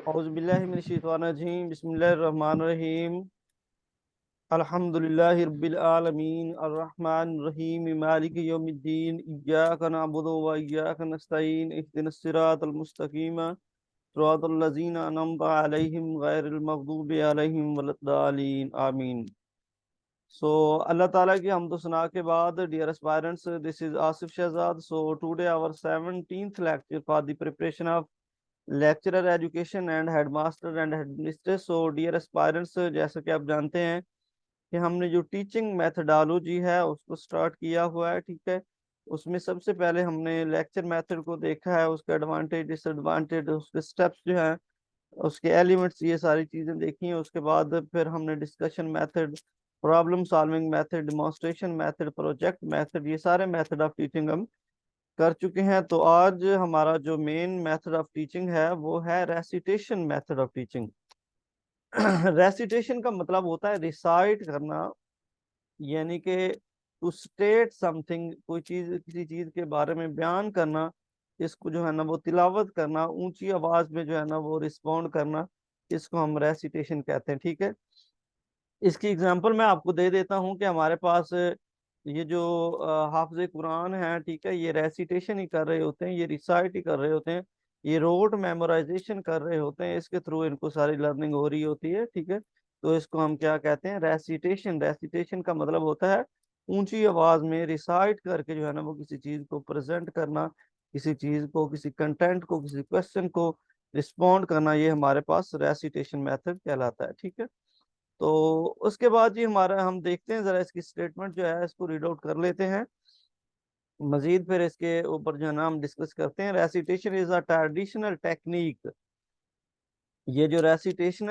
औज़ुबिल्लाहि मिनश्शैतानिर्रजीम बिस्मिल्लाहिर्रहमानिर्रहीम अल्हम्दुलिल्लाहि रब्बिल आलमीन अर्रहमानिर रहीम मालिकि यौमिद्दीन इय्याका नअबुदु व इय्याका नस्तईन इहदिनस सिरातल मुस्तकीम सिरातल लज़ीना अनअमता अलैहिम गैरिल मग़दूबि अलैहिम वलद्दालीन आमीन। सो अल्लाह ताला की हमदो सना के बाद, dear aspirants, this is Asif Shahzad. So today our 17th lecture for the preparation of lecturer education and headmaster and headmistress. So dear aspirants, जैसा कि आप जानते हैं कि हमने जो टीचिंग मेथडोलॉजी है उसको स्टार्ट किया हुआ है, ठीक है। उसमें सबसे पहले हमने लेक्चर मेथड को देखा है, उसके एडवांटेज डिसएडवांटेज, उसके स्टेप्स जो हैं, उसके एलिमेंट्स, ये सारी चीज़ें देखी हैं। उसके बाद फिर हमने discussion method, problem solving method, demonstration method, project method, ये सारे मेथड ऑफ टीचिंग हम कर चुके हैं। तो आज हमारा जो मेन मेथड ऑफ टीचिंग है वो है recitation method of teaching. Recitation का मतलब होता है रिसाइट करना, यानी कि टू स्टेट समथिंग, कोई चीज, किसी चीज के बारे में बयान करना, इसको जो है ना वो तिलावत करना, ऊंची आवाज में जो है ना वो रिस्पॉन्ड करना, इसको हम रेसिटेशन कहते हैं, ठीक है। इसकी एग्जांपल मैं आपको दे देता हूँ कि हमारे पास ये जो हाफिज कुरान है, ठीक है, ये रेसिटेशन ही कर रहे होते हैं, ये रिसाइट ही कर रहे होते हैं, ये रोट मेमोराइजेशन कर रहे होते हैं, इसके थ्रू इनको सारी लर्निंग हो रही होती है, ठीक है। तो इसको हम क्या कहते हैं? रेसिटेशन। रेसिटेशन का मतलब होता है ऊंची आवाज में रिसाइट करके जो है ना वो किसी चीज को प्रेजेंट करना, किसी चीज को, किसी कंटेंट को, किसी क्वेश्चन को रिस्पॉन्ड करना, ये हमारे पास रेसिटेशन मेथड कहलाता है, ठीक है। तो उसके बाद जी हमारा, हम देखते हैं जरा इसकी स्टेटमेंट जो है इसको रीड आउट कर लेते हैं मजीद, फिर इसके ऊपर जो है ना हम डिस्कस करते हैं। Recitation is a traditional technique. ये जो रेसिटेशन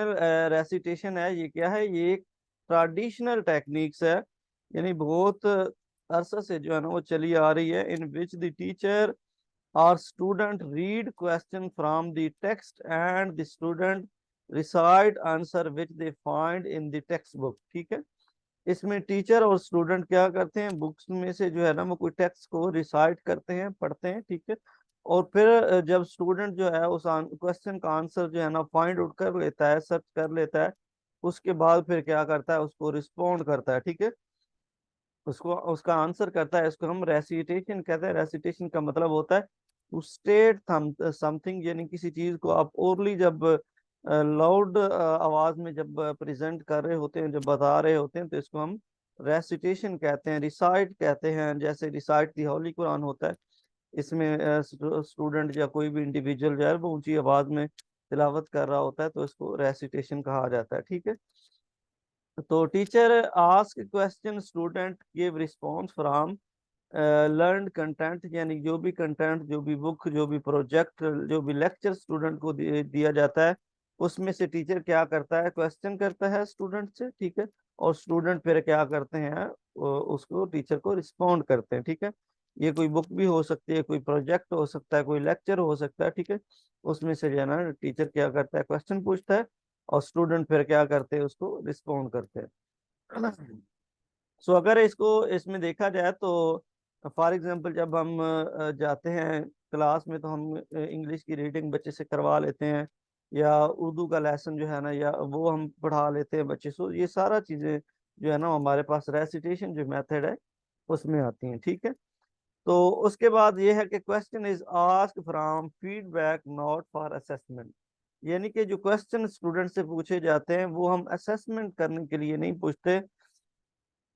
है, ये क्या है? ये एक ट्रेडिशनल टेक्निक्स है, यानी बहुत अरसा से जो है ना वो चली आ रही है। इन विच द टीचर और student read question from the text and the student recite answer which they find in the text book, ठीक है। इसमें टीचर और स्टूडेंट क्या करते हैं? बुक्स में से जो है ना वो कोई टेक्स्ट को रिसाइट करते हैं, पढ़ते हैं, ठीक है। और फिर जब स्टूडेंट जो है उस क्वेश्चन का आंसर जो है ना फाइंड आउट कर लेता है, सर्च कर लेता है, उसके बाद फिर क्या करता है? उसको रिस्पॉन्ड करता है, ठीक है, उसको उसका आंसर करता है। इसको हम रेसिटेशन कहते हैं। रेसिटेशन का मतलब होता है टू स्टेट समथिंग, यानी किसी चीज को आप ओरली, जब लाउड आवाज में जब प्रेजेंट कर रहे होते हैं, जब बता रहे होते हैं, तो इसको हम रेसिटेशन कहते हैं, रिसाइट कहते हैं। जैसे रिसाइट दी होली कुरान होता है, इसमें स्टूडेंट या कोई भी इंडिविजुअल जो है वो ऊंची आवाज में तिलावत कर रहा होता है, तो इसको रेसिटेशन कहा जाता है, ठीक है। तो teacher ask question, student give response from learn content, यानी जो भी कंटेंट, जो भी बुक, जो भी प्रोजेक्ट, जो भी लेक्चर स्टूडेंट को दिया जाता है, उसमें से टीचर क्या करता है? क्वेश्चन करता है स्टूडेंट से, ठीक है। और स्टूडेंट फिर क्या करते हैं? उसको, टीचर को रिस्पॉन्ड करते हैं, ठीक है। ये कोई बुक भी हो सकती है, कोई प्रोजेक्ट हो सकता है, कोई लेक्चर हो सकता है, ठीक है। उसमें से जो है ना टीचर क्या करता है? क्वेश्चन पूछता है, और स्टूडेंट फिर क्या करते हैं? उसको रिस्पॉन्ड करते हैं। सो अगर इसको, इसमें देखा जाए तो फॉर एग्जांपल जब हम जाते हैं क्लास में, तो हम इंग्लिश की रीडिंग बच्चे से करवा लेते हैं, या उर्दू का लेसन जो है ना, या वो हम पढ़ा लेते हैं बच्चे से। ये सारा चीज़ें जो है ना हमारे पास रेसिटेशन जो मेथड है उसमें आती हैं, ठीक है। तो उसके बाद ये है कि question is ask from feedback not for assessment, यानी कि जो क्वेश्चन स्टूडेंट से पूछे जाते हैं वो हम असेसमेंट करने के लिए नहीं पूछते।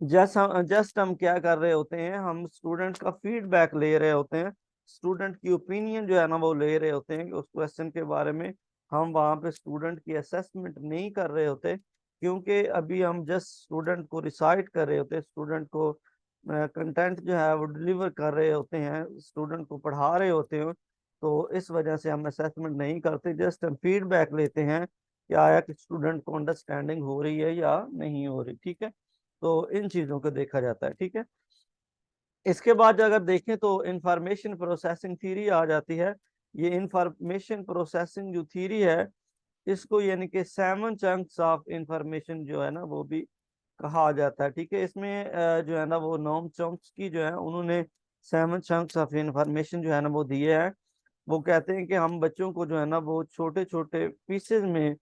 जस्ट हम क्या कर रहे होते हैं? हम स्टूडेंट का फीडबैक ले रहे होते हैं, स्टूडेंट की ओपिनियन जो है ना वो ले रहे होते हैं कि उस क्वेश्चन के बारे में। हम वहाँ पे स्टूडेंट की असेसमेंट नहीं कर रहे होते, क्योंकि अभी हम जस्ट स्टूडेंट को रिसाइट कर रहे होते हैं, स्टूडेंट को कंटेंट जो है वो डिलीवर कर रहे होते हैं, स्टूडेंट को पढ़ा रहे होते हैं। तो इस वजह से हम असेसमेंट नहीं करते, जस्ट हम फीडबैक लेते हैं कि आया कि स्टूडेंट को अंडरस्टैंडिंग हो रही है या नहीं हो रही, ठीक है। तो इन चीजों को देखा जाता है, ठीक है। इसके बाद अगर देखें तो इंफॉर्मेशन प्रोसेसिंग थ्योरी आ जाती है। ये इंफॉर्मेशन प्रोसेसिंग जो थ्योरी है, इसको यानी कि 7 चंक्स ऑफ इंफॉर्मेशन जो है ना वो भी कहा जाता है, ठीक है। इसमें जो है ना वो नॉम चॉम्स्की जो है उन्होंने 7 चंक्स ऑफ इंफॉर्मेशन जो है ना वो दिए हैं। वो कहते हैं कि हम बच्चों को जो है ना वो छोटे छोटे पीसेज में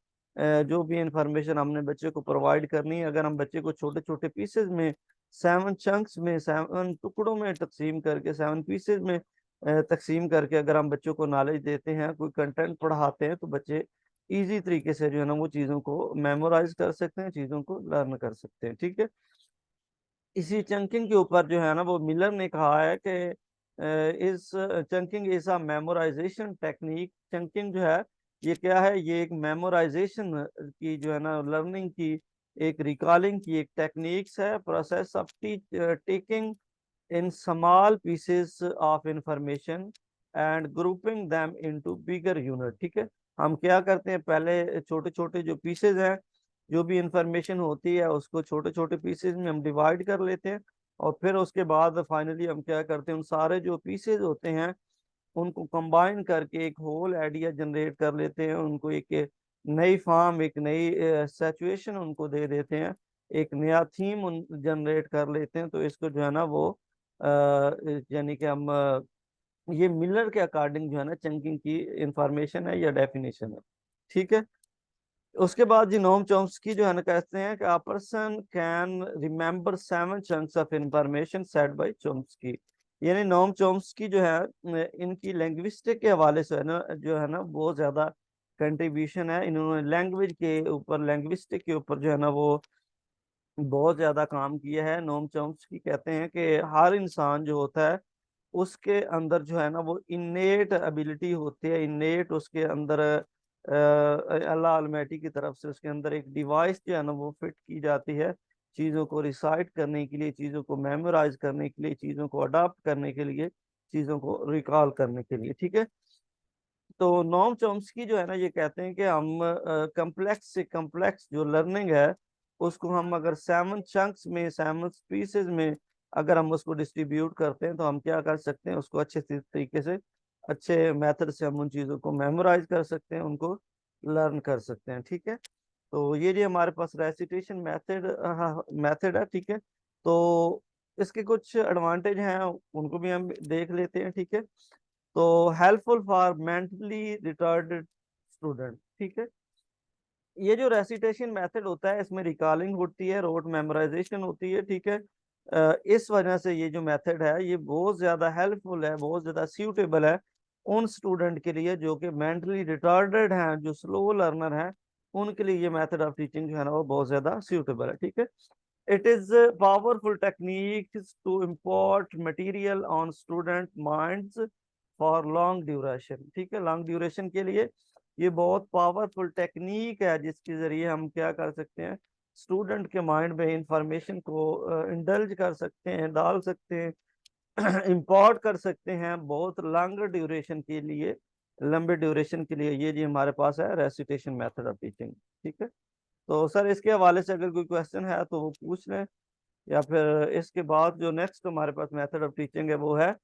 जो भी इंफॉर्मेशन हमने बच्चे को प्रोवाइड करनी है, अगर हम बच्चे को छोटे छोटे पीसेज में 7 चंक्स में 7 टुकड़ों में तकसीम करके 7 पीसेज में तकसीम करके अगर हम बच्चों को नॉलेज देते हैं, कोई कंटेंट पढ़ाते हैं, तो बच्चे इजी तरीके से जो है ना वो चीज़ों को मेमोराइज कर सकते हैं, चीज़ों को लर्न कर सकते हैं। ठीक है। इसी चंकिंग के ऊपर जो है ना वो मिलर ने कहा है कि इस chunking is a memorisation technique. Chunking जो है ये क्या है, ये एक मेमोराइजेशन की जो है ना लर्निंग की, एक रिकॉलिंग की एक टेक्निक्स है, process of taking in small pieces of information and grouping them into bigger unit. ठीक है। हम क्या करते हैं, पहले छोटे छोटे जो पीसेज हैं, जो भी इंफॉर्मेशन होती है उसको छोटे छोटे पीसेज में हम डिवाइड कर लेते हैं, और फिर उसके बाद फाइनली हम क्या करते हैं, उन सारे जो पीसेज होते हैं उनको कंबाइन करके एक होल आइडिया जनरेट कर लेते हैं, उनको एक नई फॉर्म, एक नई सिचुएशन उनको दे देते हैं, एक नया थीम जनरेट कर लेते हैं। तो इसको जो है ना वो यानी कि हम ये मिलर के अकॉर्डिंग जो है ना चंकिंग की इंफॉर्मेशन है या डेफिनेशन है। ठीक है। उसके बाद जी नोम चॉम्स्की जो है ना कहते हैं कि a person can remember 7 chunks of information said bye Chomsky. यानी नोम चॉम्स्की जो है इनकी लैंग्विस्टिक के हवाले से है ना जो है ना बहुत ज्यादा कंट्रीब्यूशन है, इन्होंने लैंग्वेज के ऊपर, लैंग्विस्टिक के ऊपर जो है ना वो बहुत ज्यादा काम किया है। नोम चॉम्स्की कहते हैं कि हर इंसान जो होता है उसके अंदर जो है ना वो इन्नेट एबिलिटी होती है, इन्नेट उसके अंदर अल्लाह अलमैटी की तरफ से उसके अंदर एक डिवाइस जो है ना वो फिट की जाती है, चीज़ों को रिसाइट करने के लिए, चीज़ों को मेमोराइज करने के लिए, चीज़ों को अडॉप्ट करने के लिए, चीज़ों को रिकॉल करने के लिए। ठीक है। तो नोम चॉम्स्की जो है ना ये कहते हैं कि हम कम्प्लेक्स से कम्प्लेक्स जो लर्निंग है उसको हम अगर 7 चंक्स में, 7 पीसेज में अगर हम उसको डिस्ट्रीब्यूट करते हैं तो हम क्या कर सकते हैं, उसको अच्छे तरीके से, अच्छे मेथड से हम उन चीज़ों को मेमोराइज कर सकते हैं, उनको लर्न कर सकते हैं। ठीक है। तो ये जो हमारे पास रेसिटेशन मेथड मेथड है। ठीक है। तो इसके कुछ एडवांटेज हैं, उनको भी हम देख लेते हैं। ठीक है। तो helpful for mentally retarded student. ठीक है। ये जो रेसिटेशन मेथड होता है इसमें रिकॉलिंग होती है, रोट मेमोराइजेशन होती है। ठीक है। इस वजह से ये जो मेथड है ये बहुत ज्यादा हेल्पफुल है, बहुत ज्यादा सूटेबल है उन स्टूडेंट के लिए जो कि मेंटली रिटार्डेड हैं, जो स्लो लर्नर हैं, उनके लिए ये मेथड ऑफ टीचिंग जो है ना वो बहुत ज्यादा सूटेबल है। ठीक है। It is a powerful technique to import material on student minds for long duration। ठीक है। लॉन्ग ड्यूरेशन के लिए ये बहुत पावरफुल टेक्निक है जिसके जरिए हम क्या कर सकते हैं, स्टूडेंट के माइंड में इंफॉर्मेशन को इंडल्ज कर सकते हैं, डाल सकते हैं, इंपोर्ट कर सकते हैं बहुत लॉन्ग ड्यूरेशन के लिए, लंबे ड्यूरेशन के लिए। ये जी हमारे पास है रेसिटेशन मेथड ऑफ टीचिंग। ठीक है। तो सर इसके हवाले से अगर कोई क्वेश्चन है तो वो पूछ लें, या फिर इसके बाद जो नेक्स्ट हमारे पास मेथड ऑफ टीचिंग है वो है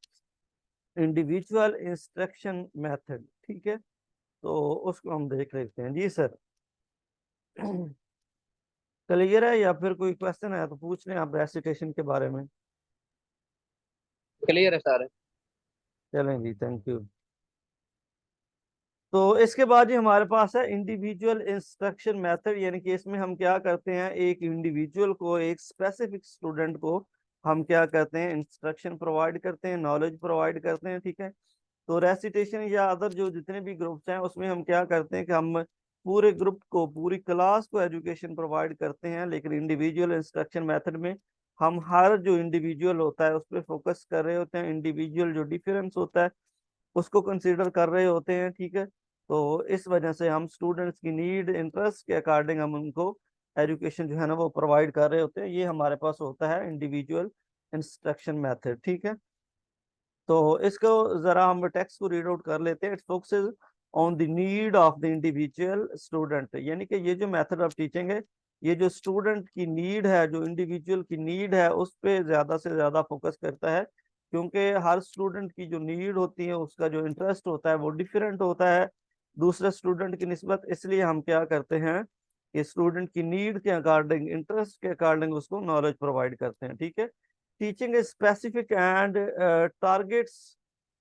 इंडिविजुअल इंस्ट्रक्शन मेथड। ठीक है। तो उसको हम देख लेते हैं। जी सर। क्लियर है या फिर कोई क्वेश्चन है तो पूछ लें आप रेसिटेशन के बारे में। क्लियर है सर। चलें जी, थैंक यू। तो इसके बाद ही हमारे पास है इंडिविजुअल इंस्ट्रक्शन मेथड, यानी कि इसमें हम क्या करते हैं, एक इंडिविजुअल को, एक स्पेसिफिक स्टूडेंट को हम क्या करते हैं, इंस्ट्रक्शन प्रोवाइड करते हैं, नॉलेज प्रोवाइड करते हैं। ठीक है। तो रेसिटेशन या अदर जो जितने भी ग्रुप्स हैं उसमें हम क्या करते हैं कि हम पूरे ग्रुप को, पूरी क्लास को एजुकेशन प्रोवाइड करते हैं, लेकिन इंडिविजुअल इंस्ट्रक्शन मेथड में हम हर जो इंडिविजुअल होता है उस पर फोकस कर रहे होते हैं, इंडिविजुअल जो डिफरेंस होता है उसको कंसीडर कर रहे होते हैं। ठीक है। तो इस वजह से हम स्टूडेंट्स की नीड, इंटरेस्ट के अकॉर्डिंग हम उनको एजुकेशन जो है ना वो प्रोवाइड कर रहे होते हैं। ये हमारे पास होता है इंडिविजुअल इंस्ट्रक्शन मेथड। ठीक है। तो इसको जरा हम टेक्स्ट को रीड आउट कर लेते हैं। It focuses on the need of the individual student, यानी कि ये जो मेथड ऑफ टीचिंग है ये जो स्टूडेंट की नीड है, जो इंडिविजुअल की नीड है उस पे ज्यादा से ज्यादा फोकस करता है, क्योंकि हर स्टूडेंट की जो नीड होती है, उसका जो इंटरेस्ट होता है वो डिफरेंट होता है दूसरे स्टूडेंट की निस्बत। इसलिए हम क्या करते हैं कि स्टूडेंट की नीड के अकॉर्डिंग, इंटरेस्ट के अकॉर्डिंग उसको नॉलेज प्रोवाइड करते हैं। ठीक है। Teaching is specific and targets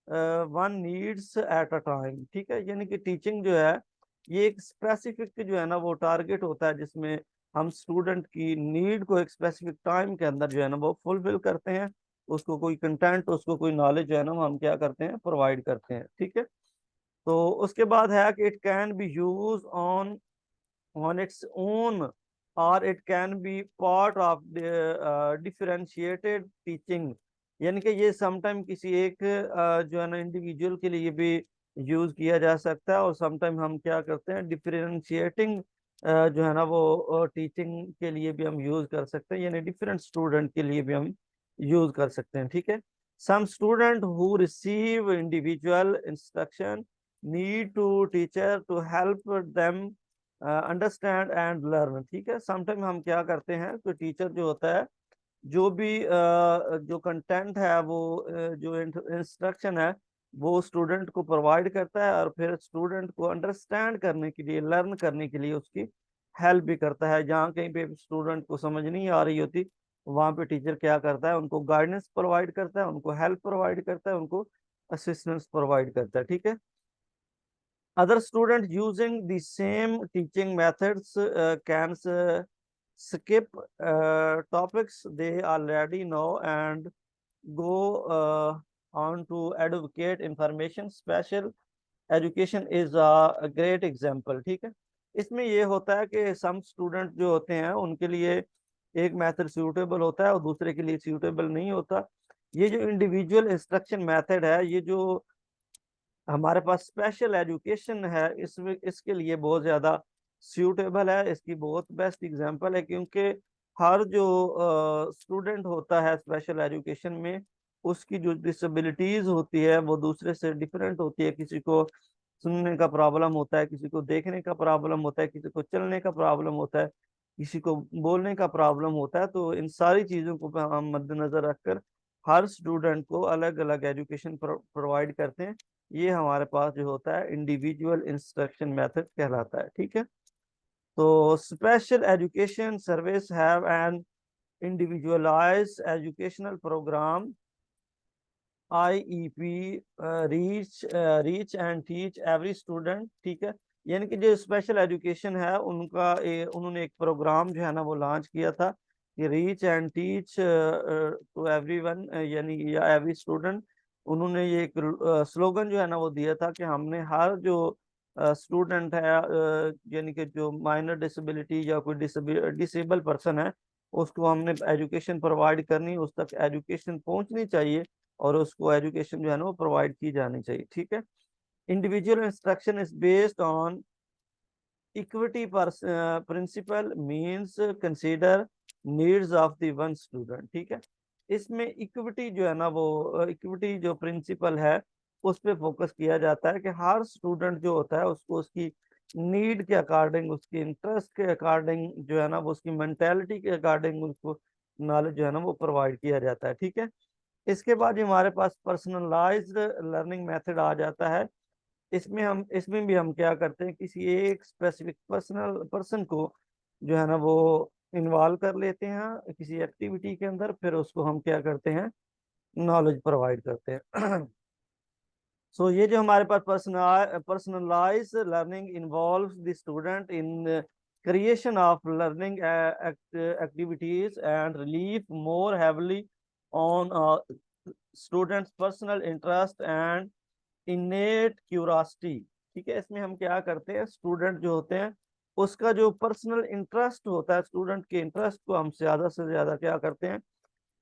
one needs at a time. ठीक है, यानी कि टीचिंग जो है ये एक स्पेसिफिक जो है ना वो टारगेट होता है, जिसमें हम स्टूडेंट की नीड को एक स्पेसिफिक टाइम के अंदर जो है ना वो फुलफिल करते हैं, उसको कोई कंटेंट, उसको कोई नॉलेज जो है ना वो हम क्या करते हैं, प्रोवाइड करते हैं। ठीक है, तो उसके बाद है कि it can be use on its own, or it can be part of the differentiated teaching। यानी कि ये समटाइम किसी एक जो है ना इंडिविजुअल के लिए भी यूज किया जा सकता है, और समटाइम हम क्या करते हैं, डिफरेंशिएटिंग जो है ना वो टीचिंग के लिए भी हम यूज कर सकते हैं, यानी डिफरेंट स्टूडेंट के लिए भी हम यूज कर सकते हैं। ठीक है, some student who receive individual instruction need to teacher to help them understand and learn. ठीक है, समटाइम हम क्या करते हैं, तो टीचर जो होता है जो भी जो कंटेंट है वो जो इंस्ट्रक्शन है वो स्टूडेंट को प्रोवाइड करता है, और फिर स्टूडेंट को अंडरस्टैंड करने के लिए, लर्न करने के लिए उसकी हेल्प भी करता है। जहाँ कहीं पे स्टूडेंट को समझ नहीं आ रही होती, वहाँ पे टीचर क्या करता है, उनको गाइडेंस प्रोवाइड करता है, उनको हेल्प प्रोवाइड करता है, उनको असिस्टेंस प्रोवाइड करता है। ठीक है, other students using the same teaching methods can skip topics they already know and go on to advocate information। Special education is a great example। ठीक है, इसमें ये होता है कि सम स्टूडेंट जो होते हैं उनके लिए एक मेथड सूटेबल होता है और दूसरे के लिए सूटेबल नहीं होता। ये जो इंडिविजुअल इंस्ट्रक्शन मेथड है, ये जो हमारे पास स्पेशल एजुकेशन है, इसमें इसके लिए बहुत ज़्यादा सूटेबल है, इसकी बहुत बेस्ट एग्जांपल है, क्योंकि हर जो स्टूडेंट होता है स्पेशल एजुकेशन में, उसकी जो डिसेबिलिटीज होती है वो दूसरे से डिफरेंट होती है। किसी को सुनने का प्रॉब्लम होता है, किसी को देखने का प्रॉब्लम होता है, किसी को चलने का प्रॉब्लम होता है, किसी को बोलने का प्रॉब्लम होता है। तो इन सारी चीज़ों को हम मद्देनजर रखकर हर स्टूडेंट को अलग अलग एजुकेशन प्रोवाइड करते हैं। ये हमारे पास जो होता है इंडिविजुअल इंस्ट्रक्शन मेथड कहलाता है। ठीक है, तो special education service have an individualized educational program IEP reach and teach every student. ठीक है, यानी कि जो स्पेशल एजुकेशन है उनका उन्होंने एक प्रोग्राम जो है ना वो लॉन्च किया था कि reach and teach to everyone, यानी या एवरी स्टूडेंट। उन्होंने ये एक स्लोगन जो है ना वो दिया था कि हमने हर जो स्टूडेंट है, यानी कि जो माइनर डिसेबिलिटी या कोई डिसेबल पर्सन है, उसको हमने एजुकेशन प्रोवाइड करनी, उस तक एजुकेशन पहुंचनी चाहिए, और उसको एजुकेशन जो है ना वो प्रोवाइड की जानी चाहिए। ठीक है, individual instruction is based on equity principle means consider needs of the one student. ठीक है, इसमें इक्विटी जो है ना वो इक्विटी जो प्रिंसिपल है उस पे फोकस किया जाता है कि हर स्टूडेंट जो होता है उसको उसकी नीड के अकॉर्डिंग, उसके इंटरेस्ट के अकॉर्डिंग जो है ना वो उसकी मेंटेलिटी के अकॉर्डिंग उसको नॉलेज जो है ना वो प्रोवाइड किया जाता है। ठीक है, इसके बाद हमारे पास पर्सनलाइज्ड लर्निंग मेथड आ जाता है। इसमें भी हम क्या करते हैं, किसी एक स्पेसिफिक पर्सन को जो है ना वो इन्वॉल्व कर लेते हैं किसी एक्टिविटी के अंदर, फिर उसको हम क्या करते हैं, नॉलेज प्रोवाइड करते हैं। सो ये जो हमारे पास personalize learning involves the student in creation of learning activities and relief more heavily on students personal interest and innate curiosity. ठीक है, इसमें हम क्या करते हैं, स्टूडेंट जो होते हैं उसका जो पर्सनल इंटरेस्ट होता है, स्टूडेंट के इंटरेस्ट को हम ज्यादा से ज्यादा क्या करते हैं,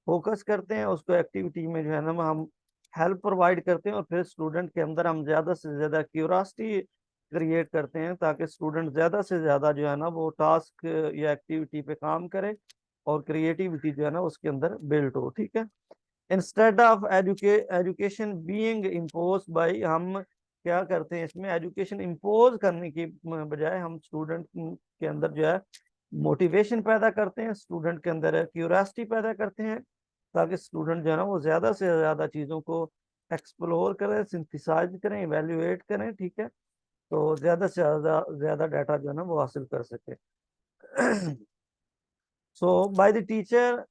फोकस करते हैं, उसको एक्टिविटी में जो है ना हम हेल्प प्रोवाइड करते हैं, और फिर स्टूडेंट के अंदर हम ज्यादा से ज्यादा क्यूरासिटी क्रिएट करते हैं, ताकि स्टूडेंट ज्यादा से ज्यादा जो है ना वो टास्क या एक्टिविटी पे काम करे, और क्रिएटिविटी जो है ना उसके अंदर बिल्ड हो। ठीक है, instead of education being impose by, हम क्या करते हैं, इसमें एजुकेशन इम्पोज करने की बजाय हम स्टूडेंट के अंदर जो है मोटिवेशन पैदा करते हैं, स्टूडेंट के अंदर क्यूरियोसिटी पैदा करते हैं, ताकि स्टूडेंट जो है ना वो ज्यादा से ज्यादा चीजों को एक्सप्लोर करें, सिंथेसाइज करें, इवेल्युएट करें। ठीक है, तो ज्यादा से ज्यादा डाटा जो है ना वो हासिल कर सके। सो बाय द टीचर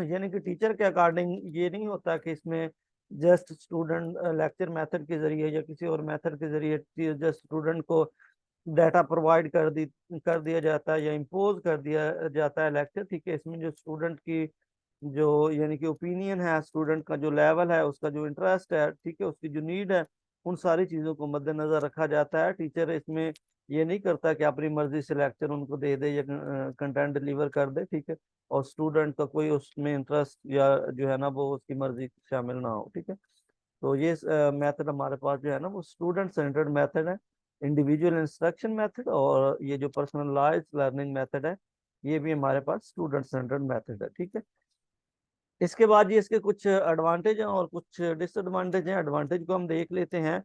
यानी कि टीचर के अकॉर्डिंग ये नहीं होता कि इसमें जस्ट स्टूडेंट लेक्चर मेथड के जरिए या किसी और मेथड के जरिए जस्ट स्टूडेंट को डाटा प्रोवाइड कर दिया जाता है या इम्पोज कर दिया जाता है लेक्चर। ठीक है, इसमें जो स्टूडेंट की जो यानी कि ओपिनियन है, स्टूडेंट का जो लेवल है, उसका जो इंटरेस्ट है, ठीक है, उसकी जो नीड है, उन सारी चीज़ों को मद्देनजर रखा जाता है। टीचर इसमें ये नहीं करता कि अपनी मर्जी से लेक्चर उनको दे दे या कंटेंट डिलीवर कर दे, ठीक है, और स्टूडेंट का कोई उसमें इंटरेस्ट या जो है ना वो उसकी मर्जी शामिल ना हो। ठीक है, तो ये मेथड हमारे पास जो है ना वो स्टूडेंट सेंटर्ड मेथड है, इंडिविजुअल इंस्ट्रक्शन मेथड, और ये जो पर्सनलाइज्ड लर्निंग मेथड है ये भी हमारे पास स्टूडेंट सेंटर्ड मेथड है। ठीक है, इसके बाद ये इसके कुछ एडवांटेज हैं और कुछ डिसएडवांटेज हैं। एडवांटेज को हम देख लेते हैं।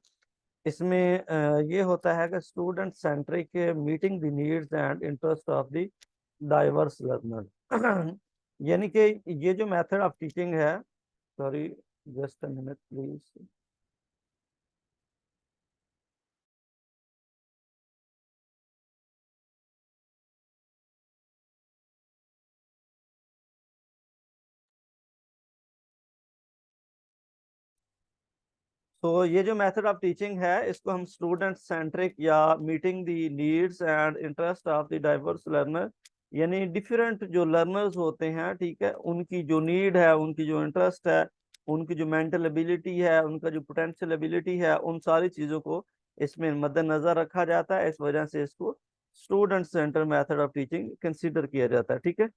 इसमें ये होता है कि student centric meeting the needs and interest of the diverse learner यानी कि ये जो मेथड ऑफ टीचिंग है, sorry just a minute please. तो ये जो मेथड ऑफ टीचिंग है इसको हम स्टूडेंट सेंट्रिक या meeting the needs and interest of the diverse learner, यानी डिफरेंट जो लर्नर्स होते हैं, ठीक है, उनकी जो नीड है, उनकी जो इंटरेस्ट है, उनकी जो मेंटल एबिलिटी है, उनका जो पोटेंशियल एबिलिटी है, उन सारी चीज़ों को इसमें मद्देनजर रखा जाता है। इस वजह से इसको student centre method of teaching consider किया जाता है। ठीक है,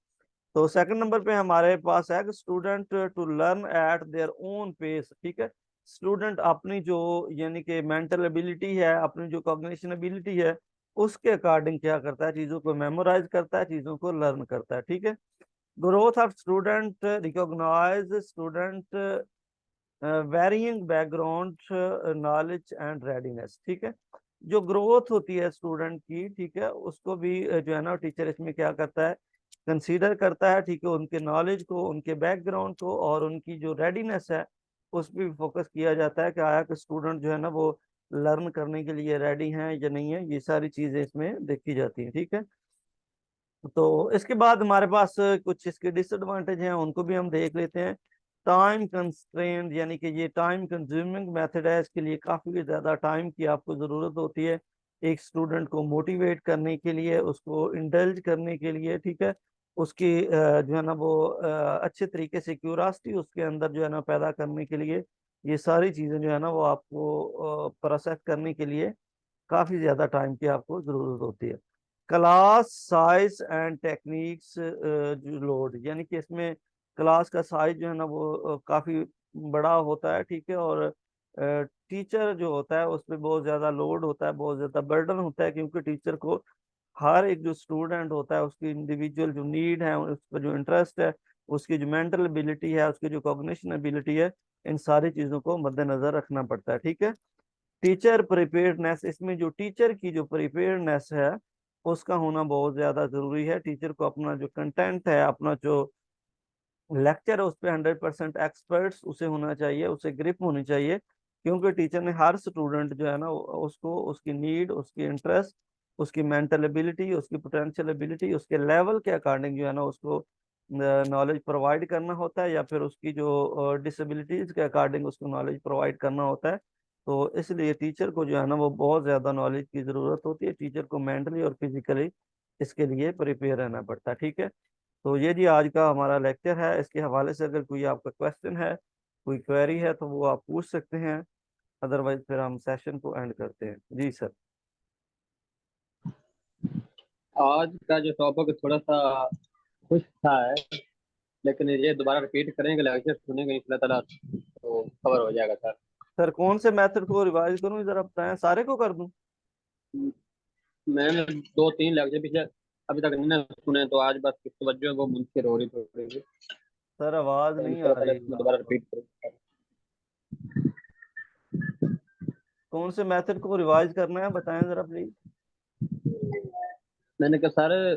तो सेकंड नंबर पे हमारे पास है कि student to learn at their own pace. ठीक है, स्टूडेंट अपनी जो यानी कि मेंटल एबिलिटी है, अपनी जो कॉग्निशन एबिलिटी है, उसके अकॉर्डिंग क्या करता है, चीज़ों को मेमोराइज करता है, चीज़ों को लर्न करता है। ठीक है, growth of student recognize student varying background knowledge and readiness. ठीक है, जो ग्रोथ होती है स्टूडेंट की, ठीक है, उसको भी जो है ना टीचर इसमें क्या करता है, कंसीडर करता है। ठीक है, उनके नॉलेज को, उनके बैकग्राउंड को और उनकी जो रेडीनेस है उस पर भी फोकस किया जाता है कि आया कि स्टूडेंट जो है ना वो लर्न करने के लिए रेडी हैं या नहीं है, ये सारी चीजें इसमें देखी जाती हैं। ठीक है, तो इसके बाद हमारे पास कुछ इसके डिसएडवांटेज हैं, उनको भी हम देख लेते हैं। टाइम कंस्ट्रेंट, यानी कि ये टाइम कंज्यूमिंग मेथड है, इसके लिए काफ़ी ज़्यादा टाइम की आपको ज़रूरत होती है एक स्टूडेंट को मोटिवेट करने के लिए, उसको इंडल्ज करने के लिए। ठीक है, उसकी जो है ना वो अच्छे तरीके से क्यूरासिटी उसके अंदर जो है ना पैदा करने के लिए, ये सारी चीज़ें जो है ना वो आपको प्रोसेस करने के लिए काफ़ी ज़्यादा टाइम की आपको ज़रूरत होती है। Class size and techniques load, यानी कि इसमें क्लास का साइज जो है ना वो काफ़ी बड़ा होता है। ठीक है, और टीचर जो होता है उस पर बहुत ज़्यादा लोड होता है, बहुत ज़्यादा बर्डन होता है, क्योंकि टीचर को हर एक जो स्टूडेंट होता है उसकी इंडिविजुअल जो नीड है, उसका जो इंटरेस्ट है, उसकी जो मेंटल एबिलिटी है, उसकी जो कॉग्निशन एबिलिटी है, इन सारी चीज़ों को मद्देनजर रखना पड़ता है। ठीक है, टीचर प्रिपेयर्डनेस, इसमें जो टीचर की जो प्रिपेयर्डनेस है उसका होना बहुत ज़्यादा ज़रूरी है। टीचर को अपना जो कंटेंट है, अपना जो लेक्चर है, उस पर 100% एक्सपर्ट्स उसे होना चाहिए, उसे ग्रिप होनी चाहिए, क्योंकि टीचर ने हर स्टूडेंट जो है ना उसको उसकी नीड, उसकी इंटरेस्ट, उसकी मेंटल एबिलिटी, उसकी पोटेंशियल एबिलिटी, उसके लेवल के अकॉर्डिंग जो है ना उसको नॉलेज प्रोवाइड करना होता है, या फिर उसकी जो डिसेबिलिटीज के अकॉर्डिंग उसको नॉलेज प्रोवाइड करना होता है। तो इसलिए टीचर को जो है ना वो बहुत ज़्यादा नॉलेज की ज़रूरत होती है, टीचर को मेंटली और फिजिकली इसके लिए प्रिपेयर रहना पड़ता है। ठीक है, तो ये जी आज का हमारा लेक्चर है। इसके हवाले से अगर कोई आपका क्वेश्चन है, कोई क्वेरी है, तो वो आप पूछ सकते हैं, अदरवाइज फिर हम सेशन को एंड करते हैं। जी सर। आज का जो टॉपिक थोड़ा सा खुश था है, लेकिन ये दोबारा रिपीट करेंगे, लेक्चर सुनेंगे इंशाल्लाह ताला तो कवर हो जाएगा सर। सर कौन से मेथड को रिवाइज करूं, जरा बताएं, सारे को कर दूं? मैंने दो तीन लेक्चर पिछले अभी तक नहीं सुने, तो आज बस किस तवज्जो है वो मुनसिर हो रही थोड़ी सी, सर आवाज तो नहीं आ इंशाल्लाह ताला रही इसमें दोबारा आपको। रिपीट करेंगे। कौन से मेथड को रिवाइज करना है बताएं जरा प्लीज। मैंने कहा सर,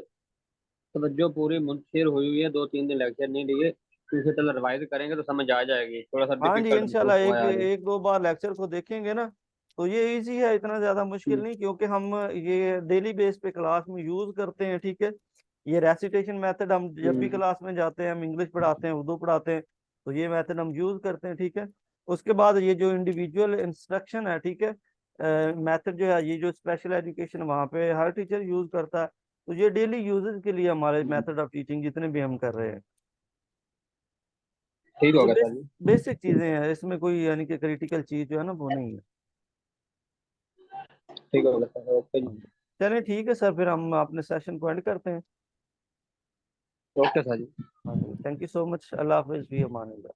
तवज्जो पूरी मुनसिर हुई हुई है, दो तीन दिन लेक्चर नहीं लिए, तो इसे चलो रिवाइज करेंगे तो समझ आ जाएगी। थोड़ा सा हाँ जी, डिफिकल्ट इंशाल्लाह महसूस हुआ एक है आज। एक दो बार लेक्चर को देखेंगे ना तो ये इजी है, इतना ज्यादा मुश्किल नहीं, क्योंकि हम ये डेली बेस पे क्लास में यूज करते हैं। ठीक है, ये रेसिटेशन मेथड हम जब भी हम्म। क्लास में जाते हैं, हम इंग्लिश पढ़ाते हैं, उर्दू पढ़ाते हैं, तो ये मेथड हम यूज करते हैं, ठीक है। उसके बाद ये जो इंडिविजुअल इंस्ट्रक्शन है, ठीक है, मेथड जो है, ये जो स्पेशल एजुकेशन वहाँ पे हर टीचर यूज करता है। तो ये डेली यूजेस के लिए हमारे हम्म। मेथड ऑफ टीचिंग जितने भी हम कर रहे हैं, ठीक तो होगा सर जी। बेसिक चीजें हैं, इसमें कोई यानी कि क्रिटिकल चीज जो है ना वो नहीं है। ठीक होगा सर, ओके जी। हाँ। चलिए ठीक है सर, फिर हम अपने सेशन को एंड करते हैं। ओके सर जी। हाँ जी, थैंक यू सो मच, अल्लाह हाफिज, भी अमान अल्लाह।